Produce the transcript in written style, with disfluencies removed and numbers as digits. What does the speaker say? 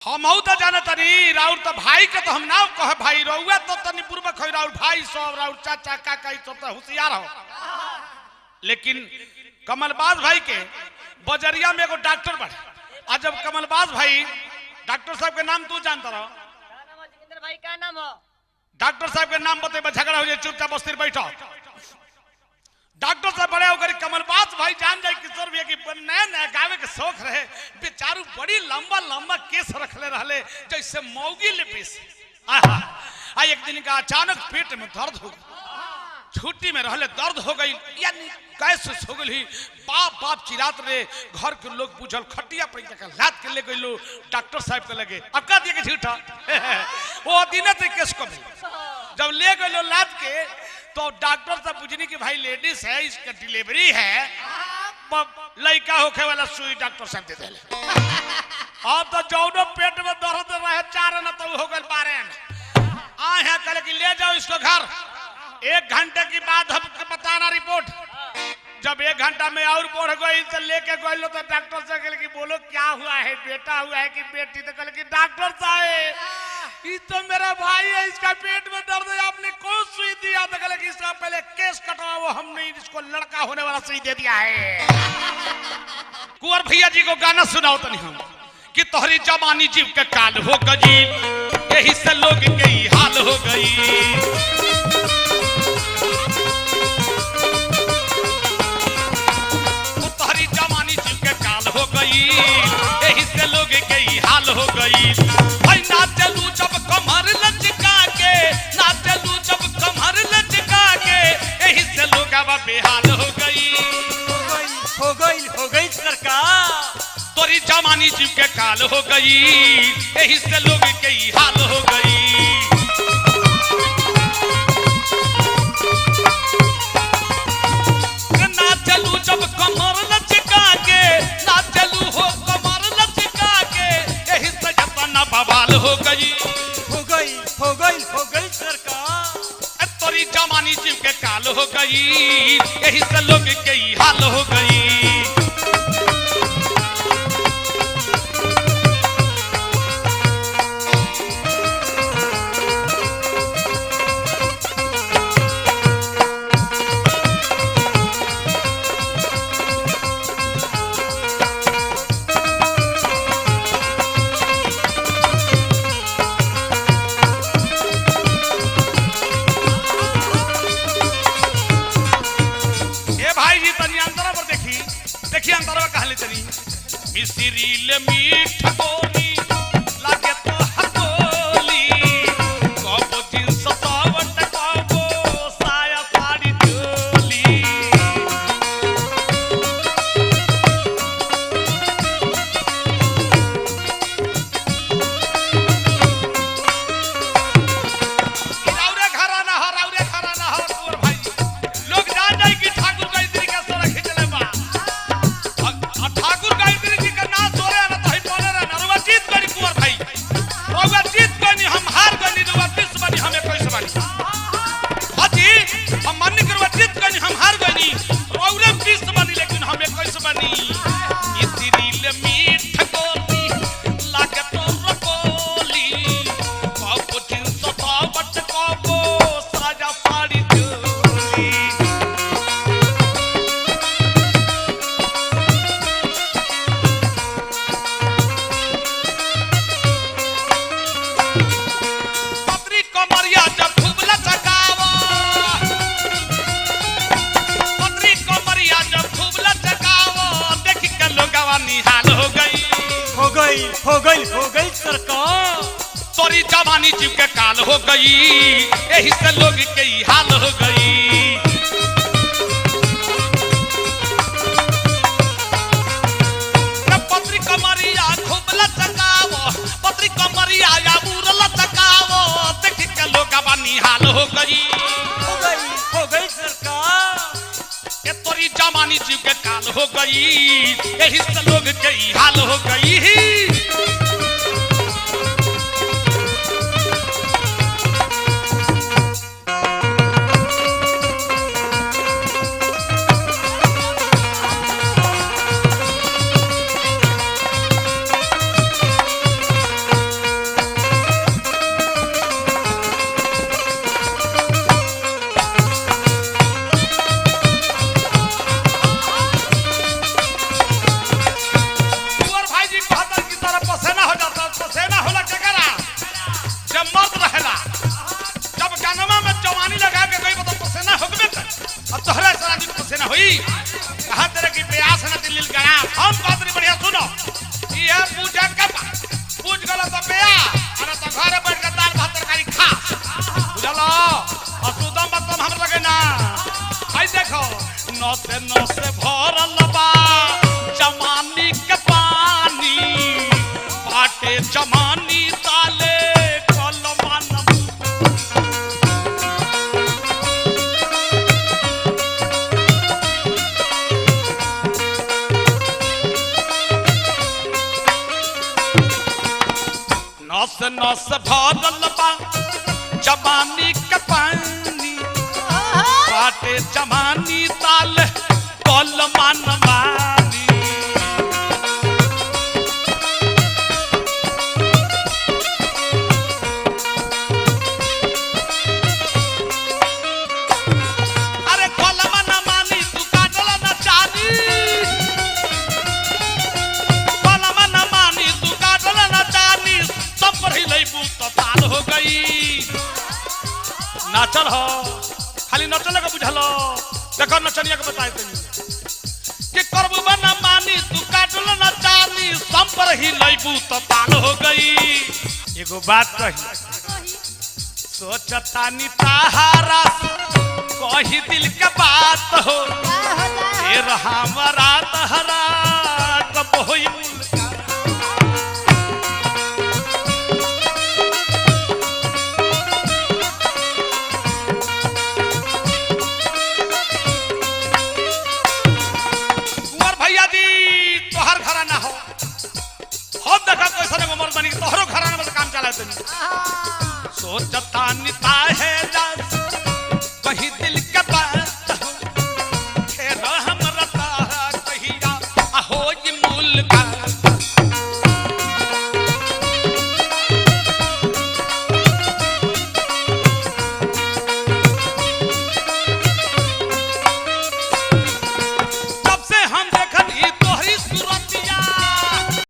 हम तो जाना तनी राउर तो भाई के तो हम ना कहे भाई रहुआ तो तनी पूर्वक हो राउर भाई सब राउर चाचा काका सब तो होशियार हो। लेकिन कमलबाज भाई के बजरिया में एगो डॉक्टर बढ़े आज जब कमलबाज भाई डॉक्टर साहब के नाम तू जानता रहो भाई क्या नाम हो? डॉक्टर साहब के नाम बते झगड़ा हो जाए चुपचाप बस्ती बैठो। डॉक्टर साहब बड़े होकर कमलबाज भाई जान जाए किशोर भैया की नया नया गावे के शौक रहे बेचारू बड़ी लंबा लंबा केस रखले रहले जैसे मौगी ले पीस। आ एक दिन का अचानक पेट में दर्द हो गई छुट्टी में रहले दर्द हो गई यानी गैस हो गई बाप बाप चिरात रे घर के लोग बुझल खटिया पर लाद के ले गई डॉक्टर साहब के लगे अब का दिए के झूठा वो दिन केस को जब ले गई लाद के तो डॉक्टर साहब बुझनी कि भाई लेडीज है इसका डिलीवरी है लड़का होके वाला सुई डॉक्टर साहब दे दिले। अब तो जौनो पेट में दर्द रहे 4 न तो हो गए 12 आए हैं कल कि ले जाओ इसको घर 1 घंटे की बाद हमको बताना रिपोर्ट। जब 1 घंटा में और बढ़ गई तो लेके गए तो डॉक्टर से कहले कि बोलो क्या हुआ है बेटा हुआ है कि बेटी तो कहले कि डॉक्टर साहब ये तो मेरा भाई है इसका पेट में दर्द है आपने कौन सुई दिया तो कहले कि इसका पहले केस कटवाओ हमने इसको लड़का होने वाला सुई दे दिया है। कुंवर भैया जी को गाना सुनाओ तो नहीं हम कि तोहरी जवानी जीव के काल हो गई यही से लोग के हाल हो गई। हो गई यही से लोग के हाल हो गई। भाई ना चलू जब कमर लचका के ना चलू जब कमर लचका के यही से लोग अब बेहाल हो गई हो गई सरकार तोरी जवानी जीव के काल हो गई यही से लोग के हाल हो गई। ना चलू जब कमर लचका के ना चलू हो कमर लचका के यही से जतना बवाल हो गई सरकार तोरी जवानी जीव के काल हो गई यही से लोग के हाल हो गई। देखिए अंतरवा कहले तनी मिसरील मीठ बोली लागे तो हकोली कबो दिन सतावट कबो साया साड़ी चोली। राउरे घराना हो कुंवर भाई लोग जान जाए कि ठाकुर का इतनी कैसे रखी चले बा ठाकुर गायत्री जी का नाम सोरे ना तो ही बोले रे नरवा जीत गनी कुंवर भाई रउआ जीत गनी हम हार गनी रउआ 20 बनी हम 21 बनी हाजी हम मान्य करवा जीत गनी हम हार गनी रउआ 20 बनी लेकिन हम 21 बनी। इतरील मीठ गोली लागे तो रकोली कबो दिन सतावट कबो साजा साड़ी चोली। हो गई सरकार तोरी जवानी जीव के काल हो गई यही से लोग के हाल हो गई। पत्री कमरिया खूब लचकावो पत्री कमरिया या बुर लचकावो देख के लोग निहाल हो गई सरकार ये तोरी जवानी जीव के काल हो गई यही से लोग के हाल हो गई। नौ से भरल बा जवानी के पानी बाटे जमानी ताले कलमान नस भरल बा जवानी के पानी बाटे जमानी ताल कलमान मानी अरे कलमान मानी तू काटल न चानी कलमान मानी तू काटल न चानी सब पर ही लईबू तो ताल हो गई नाचल हो खाली नचल का बुझलो देखो नचनिया के बताए तनी कि करबू बना मानी तू काटल न चानी सब पर ही लईबू तो ताल हो गई एगो बात कही सोचतानी ताहारा कही दिल के बात हो फिर हमारा तहरा कब होई तोहरो घराना में काम चला तनी सोचता निता है